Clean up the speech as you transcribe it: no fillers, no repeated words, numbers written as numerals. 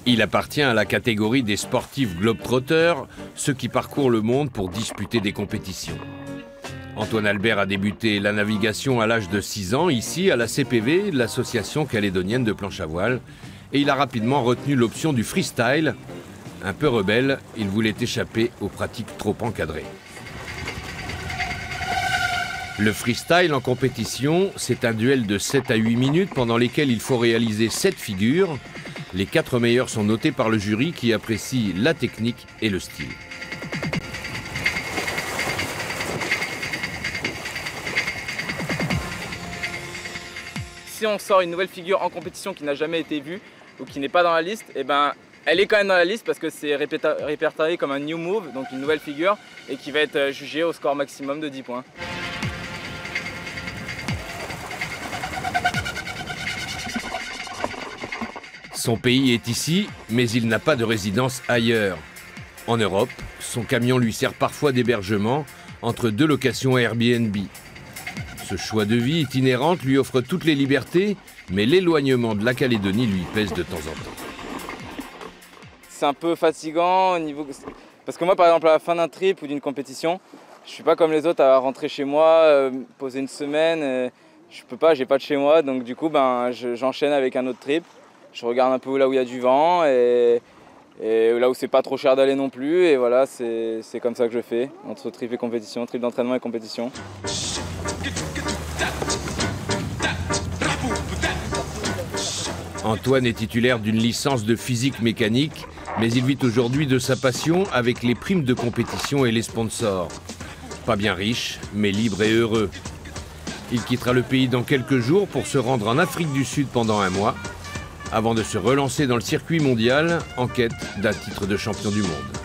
Il appartient à la catégorie des sportifs globetrotters, ceux qui parcourent le monde pour disputer des compétitions. Antoine Albert a débuté la navigation à l'âge de 6 ans, ici à la CPV, l'association calédonienne de planche à voile, et il a rapidement retenu l'option du freestyle. Un peu rebelle, il voulait échapper aux pratiques trop encadrées. Le freestyle en compétition, c'est un duel de 7 à 8 minutes pendant lesquelles il faut réaliser 7 figures. Les 4 meilleurs sont notés par le jury qui apprécie la technique et le style. Si on sort une nouvelle figure en compétition qui n'a jamais été vue ou qui n'est pas dans la liste, eh ben, elle est quand même dans la liste parce que c'est répertorié comme un new move, donc une nouvelle figure, et qui va être jugée au score maximum de 10 points. Son pays est ici, mais il n'a pas de résidence ailleurs. En Europe, son camion lui sert parfois d'hébergement entre 2 locations Airbnb. Ce choix de vie itinérante lui offre toutes les libertés, mais l'éloignement de la Calédonie lui pèse de temps en temps. C'est un peu fatigant au niveau... Parce que moi, par exemple, à la fin d'un trip ou d'une compétition, je suis pas comme les autres à rentrer chez moi, poser une semaine. Je peux pas, j'ai pas de chez moi, donc du coup, j'enchaîne avec un autre trip. Je regarde un peu là où il y a du vent et là où c'est pas trop cher d'aller non plus. Et voilà, c'est comme ça que je fais, entre trip et compétition, trip d'entraînement et compétition. Antoine est titulaire d'une licence de physique mécanique, mais il vit aujourd'hui de sa passion avec les primes de compétition et les sponsors. Pas bien riche, mais libre et heureux. Il quittera le pays dans quelques jours pour se rendre en Afrique du Sud pendant 1 mois, avant de se relancer dans le circuit mondial en quête d'un titre de champion du monde.